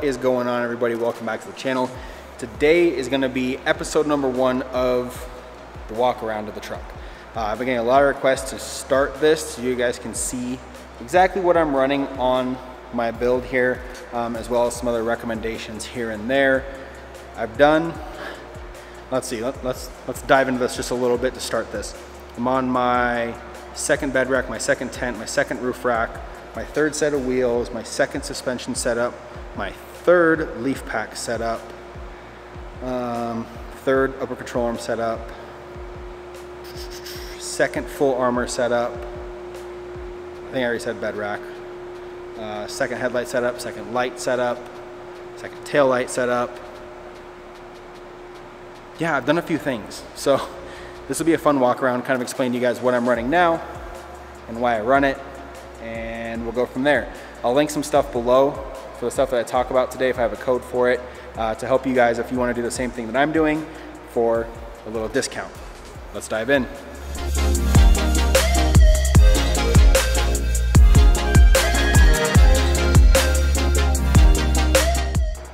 What is going on, everybody? Welcome back to the channel. Today is going to be episode number 1 of the walk around of the truck. I've been getting a lot of requests to start this so you guys can see exactly what I'm running on my build here, as well as some other recommendations here and there. I've done, let's see, let's dive into this just a little bit to start this. I'm on my second bed rack, my second tent, my second roof rack, my third set of wheels, my second suspension setup, my third leaf pack setup, third upper control arm setup, second full armor setup, I think I already said bed rack, second headlight setup, second light setup, second tail light setup. Yeah, I've done a few things. So this will be a fun walk around, kind of explain to you guys what I'm running now and why I run it, and we'll go from there. I'll link some stuff below for the stuff that I talk about today if I have a code for it, to help you guys if you want to do the same thing that I'm doing for a little discount. Let's dive in.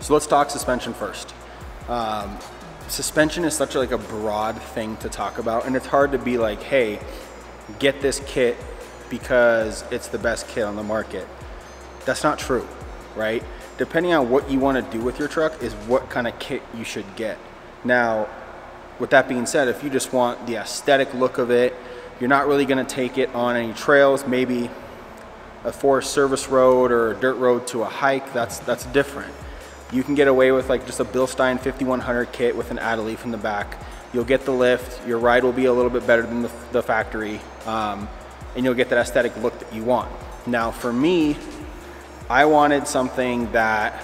So let's talk suspension first. Suspension is such a broad thing to talk about, and it's hard to be like, hey, get this kit because it's the best kit on the market. That's not true, right? Depending on what you want to do with your truck is what kind of kit you should get. Now, with that being said, if you just want the aesthetic look of it, you're not really going to take it on any trails, maybe a forest service road or a dirt road to a hike, that's different. You can get away with just a Bilstein 5100 kit with an add-a-leaf in the back. You'll get the lift, your ride will be a little bit better than the factory, and you'll get that aesthetic look that you want. Now for me, I wanted something that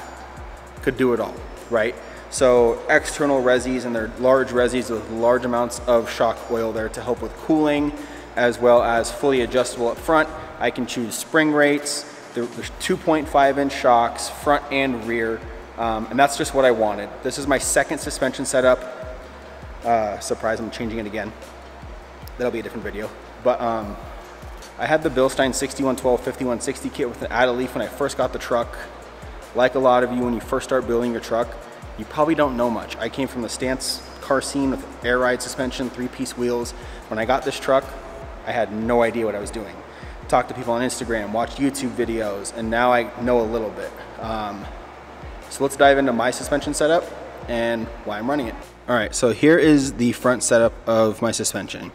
could do it all, right? So external resis, and they're large resis with large amounts of shock oil there to help with cooling, as well as fully adjustable up front. I can choose spring rates. There's 2.5-inch shocks, front and rear. And that's just what I wanted. This is my second suspension setup. Surprise, I'm changing it again. That'll be a different video. But I had the Bilstein 6112 5160 kit with an add-a-leaf when I first got the truck. Like a lot of you, when you first start building your truck, you probably don't know much. I came from the stance car scene with air ride suspension, 3-piece wheels. When I got this truck, I had no idea what I was doing. Talked to people on Instagram, watched YouTube videos, and now I know a little bit. So let's dive into my suspension setup and why I'm running it. All right, so here is the front setup of my suspension.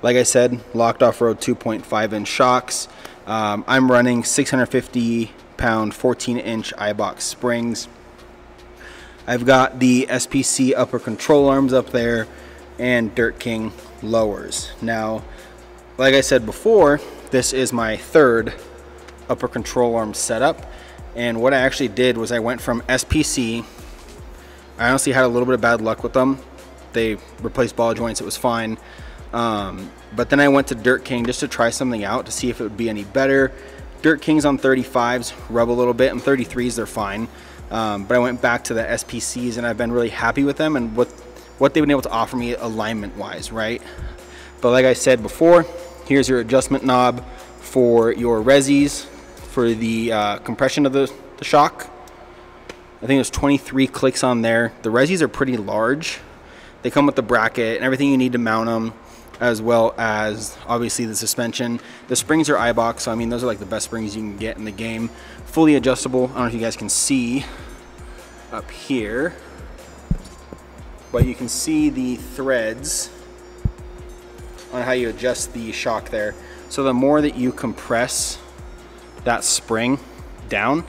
Like I said, locked off-road 2.5-inch shocks. I'm running 650-pound 14-inch iBox springs. I've got the SPC upper control arms up there and Dirt King lowers. Now, like I said before, this is my third upper control arm setup. And what I actually did was I went from SPC. I honestly had a little bit of bad luck with them. They replaced ball joints, it was fine. But then I went to Dirt King just to try something out to see if it would be any better. Dirt Kings on 35s rub a little bit, and 33s they're fine. But I went back to the SPCs and I've been really happy with them and what they've been able to offer me alignment wise, right? But like I said before, here's your adjustment knob for your resis, for the compression of the shock. I think there's 23 clicks on there. The resis are pretty large. They come with the bracket and everything you need to mount them, as well as obviously the suspension. The springs are iBox, so I mean those are the best springs you can get in the game. Fully adjustable. I don't know if you guys can see up here, but you can see the threads on how you adjust the shock there. So the more that you compress that spring down,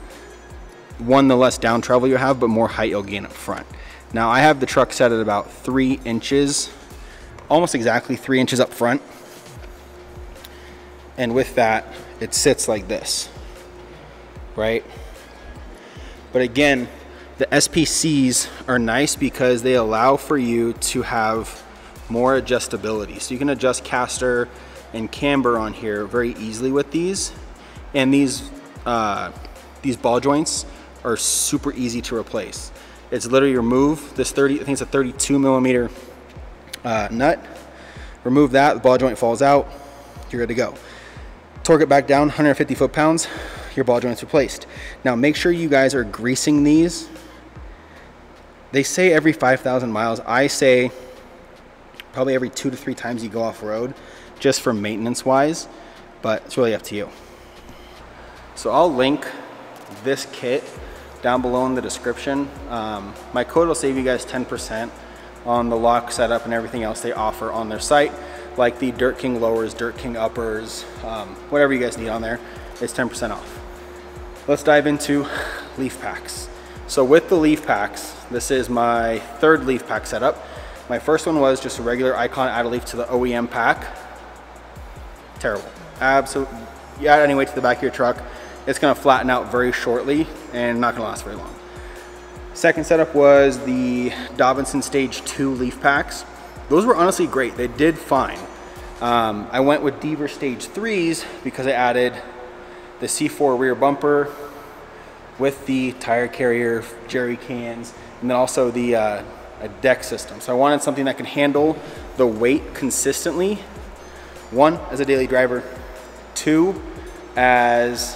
the less down travel you have, but more height you'll gain up front. Now I have the truck set at about 3 inches, almost exactly 3 inches up front. And with that, it sits like this, right? But again, the SPCs are nice because they allow for you to have more adjustability. So you can adjust caster and camber on here very easily with these. And these ball joints are super easy to replace. It's literally remove this I think it's a 32 millimeter nut. Remove that, the ball joint falls out, you're good to go. Torque it back down, 150 foot-pounds. your ball joints replaced. Now make sure you guys are greasing these. They say every 5,000 miles. I say probably every 2 to 3 times you go off road, just for maintenance wise, but it's really up to you. So I'll link this kit down below in the description. My code will save you guys 10% on the lock setup and everything else they offer on their site, like the Dirt King lowers, Dirt King uppers, whatever you guys need on there, it's 10% off. Let's dive into leaf packs. So with the leaf packs, this is my 3rd leaf pack setup. My first one was just a regular Icon add a leaf to the OEM pack. Terrible. Absolutely. You add any weight to the back of your truck, it's gonna flatten out very shortly and not gonna last very long. Second setup was the Dobinson Stage 2 leaf packs. Those were honestly great. They did fine. I went with Deavers Stage 3s because I added the C4 rear bumper with the tire carrier, jerry cans, and then also the a deck system. So I wanted something that can handle the weight consistently. 1, as a daily driver. 2, as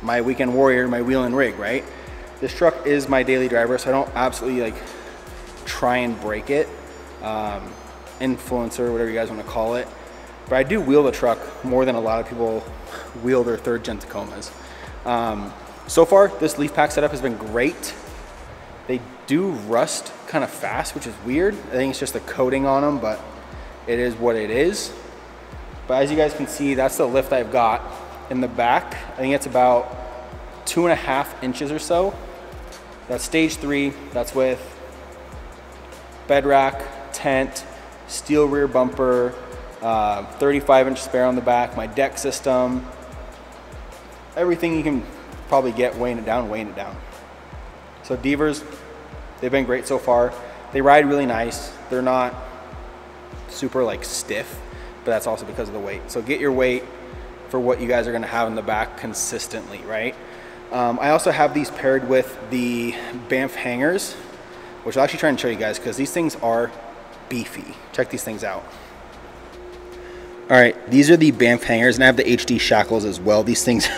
my weekend warrior, my wheel and rig, right? This truck is my daily driver, so I don't absolutely like try and break it. Influencer, whatever you guys want to call it. But I do wheel the truck more than a lot of people wheel their 3rd gen Tacomas. So far, this leaf pack setup has been great. They do rust kind of fast, which is weird. I think it's just the coating on them, but it is what it is. But as you guys can see, that's the lift I've got in the back. I think it's about 2.5 inches or so. That's Stage 3. That's with bed rack, tent, steel rear bumper, 35-inch spare on the back, my deck system, everything you can probably get weighing it down. So Deavers, they've been great so far. They ride really nice. They're not super like stiff, but that's also because of the weight. So get your weight for what you guys are gonna have in the back consistently, right? I also have these paired with the Banff hangers, which I'll actually try and show you guys because these things are beefy. Check these things out. All right, these are the Banff hangers, and I have the HD shackles as well. These things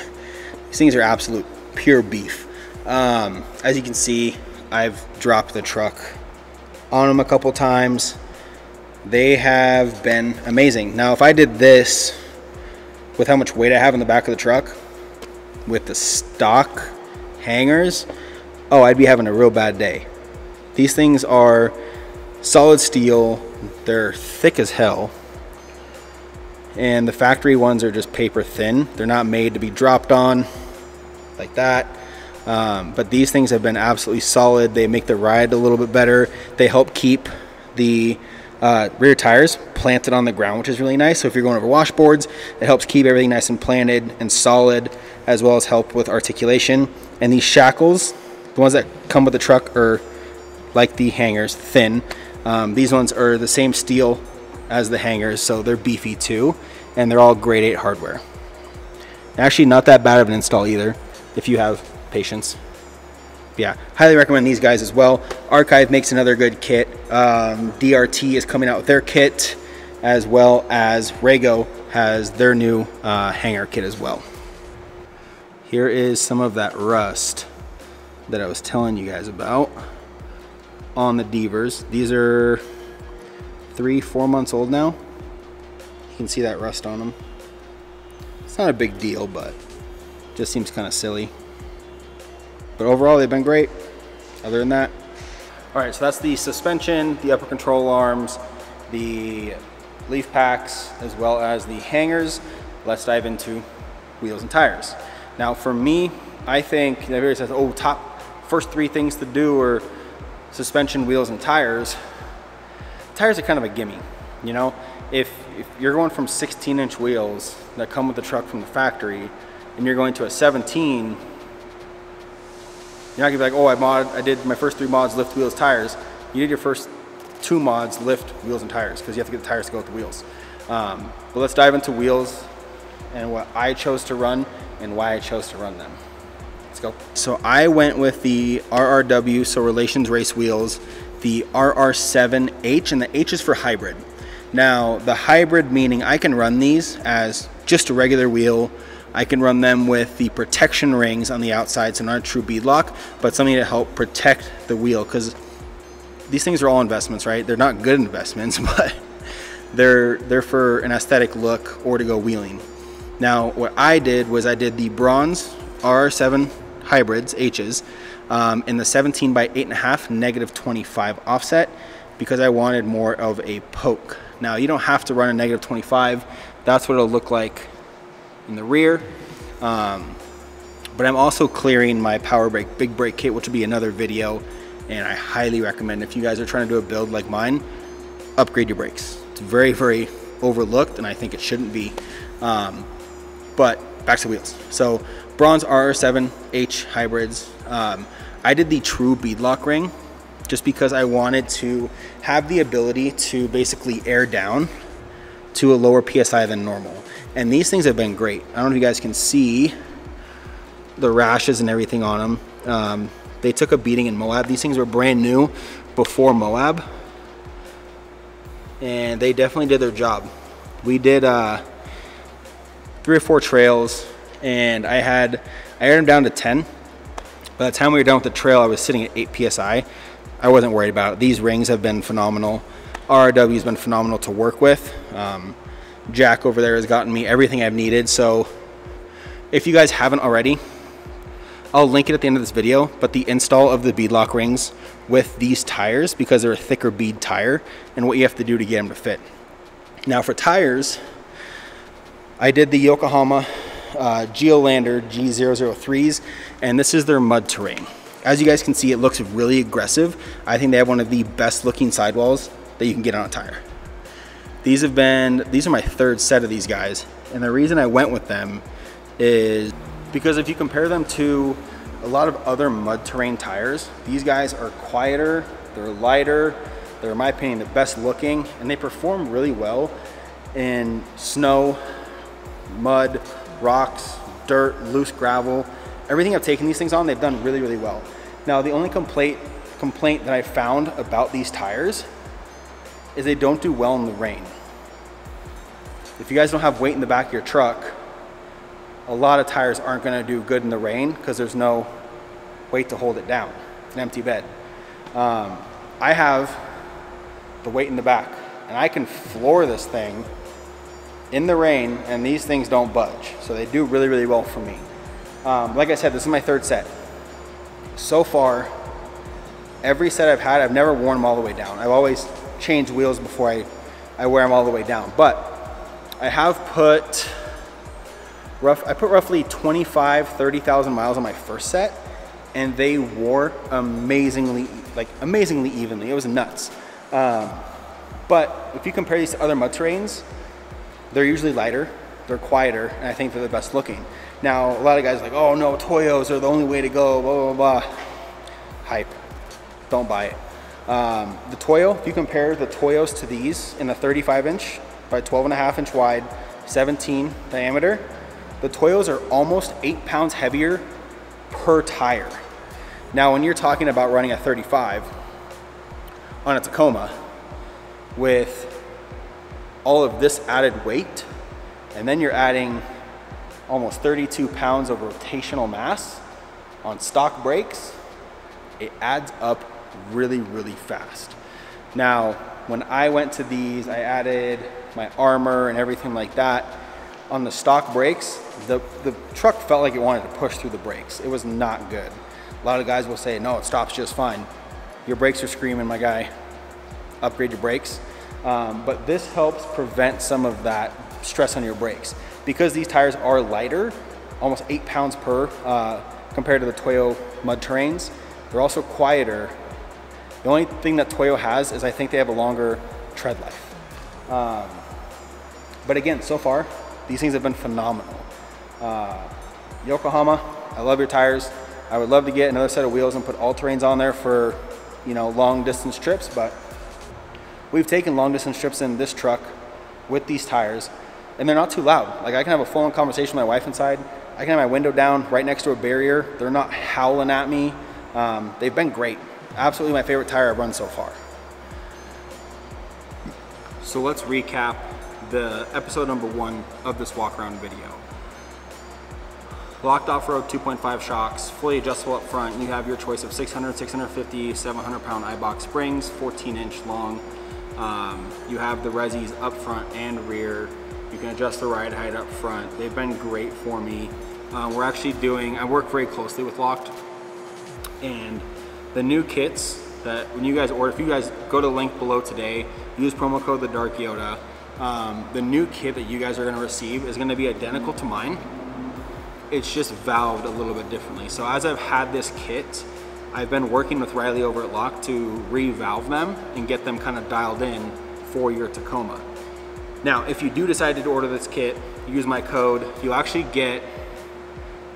are absolute pure beef. As you can see, I've dropped the truck on them a couple times. They have been amazing. Now, if I did this with how much weight I have in the back of the truck with the stock hangers, oh, I'd be having a real bad day. These things are solid steel. They're thick as hell. And the factory ones are just paper thin. They're not made to be dropped on like that. But these things have been absolutely solid. They make the ride a little bit better. They help keep the rear tires planted on the ground, which is really nice. So if you're going over washboards, it helps keep everything nice and planted and solid, as well as help with articulation. And these shackles, the ones that come with the truck, are like the hangers, thin. These ones are the same steel as the hangers, so they're beefy too, and they're all grade 8 hardware. Actually, not that bad of an install either, if you have patience. Yeah, highly recommend these guys as well. Archive makes another good kit. DRT is coming out with their kit, as well as Rego has their new hanger kit as well. Here is some of that rust that I was telling you guys about on the Deavers. These are 3-4 months old now. You can see that rust on them. It's not a big deal, but just seems kind of silly. But overall, they've been great. Other than that, all right, so that's the suspension, the upper control arms, the leaf packs, as well as the hangers. Let's dive into wheels and tires. Now for me, I think, everybody says, oh, first 3 things to do are suspension, wheels, and tires. Tires are kind of a gimme, you know? If you're going from 16-inch wheels that come with the truck from the factory, and you're going to a 17, you're not gonna be like, oh, I did my first 3 mods, lift, wheels, tires. You did your first 2 mods, lift, wheels, and tires, because you have to get the tires to go with the wheels. But let's dive into wheels and what I chose to run and why I chose to run them. Let's go. So I went with the RRW, so Relations Race wheels, the RR7H, and the H is for hybrid. Now, the hybrid meaning I can run these as just a regular wheel. I can run them with the protection rings on the outside, so not a true bead lock, but something to help protect the wheel, because these things are all investments, right? They're not good investments, but they're for an aesthetic look or to go wheeling. Now, what I did was I did the bronze R7 hybrids, H's, in the 17 by 8.5 -25 offset, because I wanted more of a poke. Now, you don't have to run a -25. That's what it'll look like in the rear. But I'm also clearing my power brake big brake kit, which will be another video, and I highly recommend, if you guys are trying to do a build like mine, upgrade your brakes. It's very, very overlooked, and I think it shouldn't be. But back to wheels. So bronze R7H hybrids. I did the true beadlock ring just because I wanted to have the ability to basically air down to a lower PSI than normal. And these things have been great. I don't know if you guys can see the rashes and everything on them. They took a beating in Moab. These things were brand new before Moab, and they definitely did their job. We did 3 or 4 trails, and I aired them down to 10. By the time we were done with the trail, I was sitting at 8 PSI. I wasn't worried about it. These rings have been phenomenal. RRW has been phenomenal to work with. Jack over there has gotten me everything I've needed. So if you guys haven't already, I'll link it at the end of this video, but the install of the beadlock rings with these tires, because they're a thicker bead tire, and what you have to do to get them to fit. Now for tires, I did the Yokohama Geolander G003s, and this is their mud terrain. As you guys can see, it looks really aggressive. I think they have one of the best looking sidewalls that you can get on a tire. These are my 3rd set of these guys, and the reason I went with them is because if you compare them to a lot of other mud terrain tires, these guys are quieter, they're lighter, they're in my opinion the best looking, and they perform really well in snow, mud, rocks, dirt, loose gravel. Everything I've taken these things on, they've done really, really well. Now, the only complaint that I found about these tires is they don't do well in the rain. If you guys don't have weight in the back of your truck, a lot of tires aren't going to do good in the rain because there's no weight to hold it down. It's an empty bed. I have the weight in the back, and I can floor this thing in the rain, and these things don't budge. So they do really, really well for me. Like I said, this is my 3rd set. So far, every set I've had, I've never worn them all the way down. I've always changed wheels before I wear them all the way down. But I have put roughly 30,000 miles on my 1st set, and they wore amazingly evenly. It was nuts. But if you compare these to other mud terrains, they're usually lighter, they're quieter, and I think they're the best looking. Now, a lot of guys are like, oh no, Toyos are the only way to go, blah, blah, blah. Hype. Don't buy it. The Toyo, if you compare the Toyos to these in a 35-inch by 12.5-inch wide, 17 diameter, the Toyos are almost 8 pounds heavier per tire. Now, when you're talking about running a 35 on a Tacoma with all of this added weight, and then you're adding almost 32 pounds of rotational mass on stock brakes, it adds up really, really fast. Now, when I went to these, I added my armor and everything like that. On the stock brakes, the truck felt like it wanted to push through the brakes. It was not good. A lot of guys will say, no, it stops just fine. Your brakes are screaming, my guy. Upgrade your brakes. But this helps prevent some of that stress on your brakes. Because these tires are lighter, almost 8 pounds per, compared to the Toyo mud terrains, they're also quieter. The only thing that Toyo has is I think they have a longer tread life. But again, so far, these things have been phenomenal. Yokohama, I love your tires. I would love to get another set of wheels and put all-terrains on there for, you know, long distance trips, but we've taken long distance trips in this truck with these tires, and they're not too loud. Like, I can have a full-on conversation with my wife inside. I can have my window down right next to a barrier. They're not howling at me. They've been great. Absolutely my favorite tire I've run so far. So let's recap the episode number 1 of this walk around video. Locked off-road 2.5 shocks, fully adjustable up front. You have your choice of 600, 650, 700 pound iBox springs, 14-inch long. You have the resis up front and rear. You can adjust the ride height up front. They've been great for me. We're actually doing, I work very closely with Locked, and the new kits that when you guys order, if you guys go to the link below today, use promo code TheDarkYota, the new kit that you guys are gonna receive is gonna be identical to mine. It's just valved a little bit differently. So as I've had this kit, I've been working with Riley over at Lock to re-valve them and get them kind of dialed in for your Tacoma. Now, if you do decide to order this kit, use my code, you'll actually get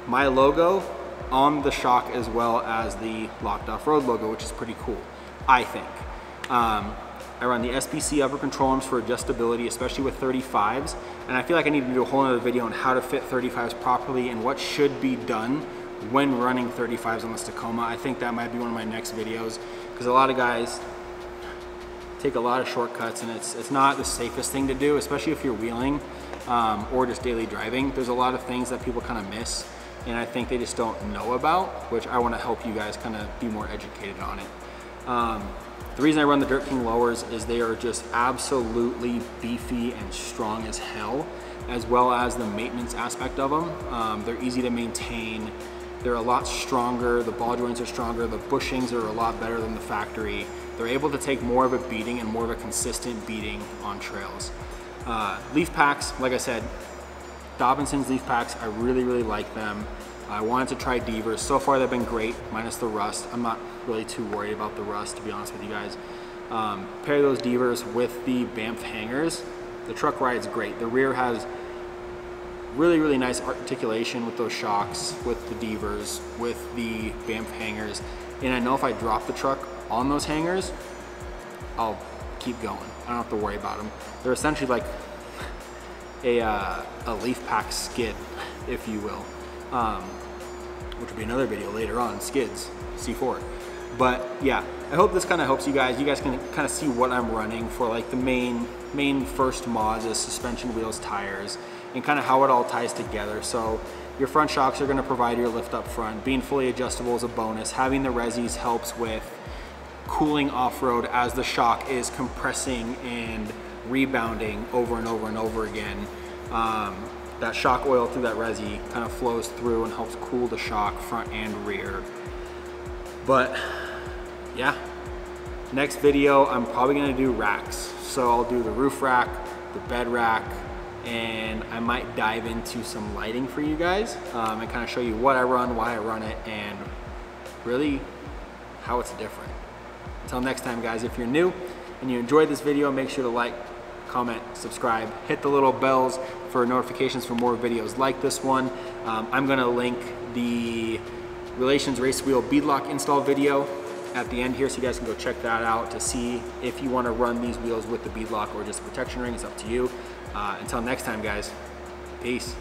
my logo on the shock as well as the Locked Off-Road logo, which is pretty cool, I think. I run the SPC upper control arms for adjustability, especially with 35s. And I feel like I need to do a whole other video on how to fit 35s properly and what should be done when running 35s on this Tacoma. I think that might be one of my next videos, because a lot of guys take a lot of shortcuts, and it's not the safest thing to do, especially if you're wheeling or just daily driving. There's a lot of things that people kind of miss, and I think they just don't know about, which I want to help you guys kind of be more educated on it. The reason I run the Dirt King lowers is they are just absolutely beefy and strong as hell, as well as the maintenance aspect of them. They're easy to maintain. They're a lot stronger. The ball joints are stronger. The bushings are a lot better than the factory. They're able to take more of a beating and more of a consistent beating on trails. Leaf packs, like I said, Dobinson's leaf packs, I really, really like them. I wanted to try Deavers. So far they've been great, minus the rust. I'm not really too worried about the rust, to be honest with you guys. Pair those Deavers with the Banff hangers. The truck ride's great. The rear has really, really nice articulation with those shocks, with the Deavers, with the Banff hangers. And I know if I drop the truck on those hangers, I'll keep going. I don't have to worry about them. They're essentially like a leaf pack skid, if you will. Which will be another video later on, skids, C4. But yeah, I hope this kind of helps you guys. You guys can kind of see what I'm running for, like the main first mods is suspension, wheels, tires, and kind of how it all ties together. So your front shocks are going to provide your lift up front. Being fully adjustable is a bonus. Having the resis helps with cooling off-road as the shock is compressing and rebounding over and over and over again. That shock oil through that resi kind of flows through and helps cool the shock front and rear. But yeah, next video I'm probably gonna do racks. So I'll do the roof rack, the bed rack, and I might dive into some lighting for you guys and kind of show you what I run, why I run it, and really how it's different. Until next time, guys, if you're new and you enjoyed this video, make sure to like, comment, subscribe, hit the little bells for notifications for more videos like this one. I'm gonna link the Relations Race Wheel beadlock install video at the end here, so you guys can go check that out to see if you want to run these wheels with the beadlock or just a protection ring. It's up to you. Until next time, guys, peace.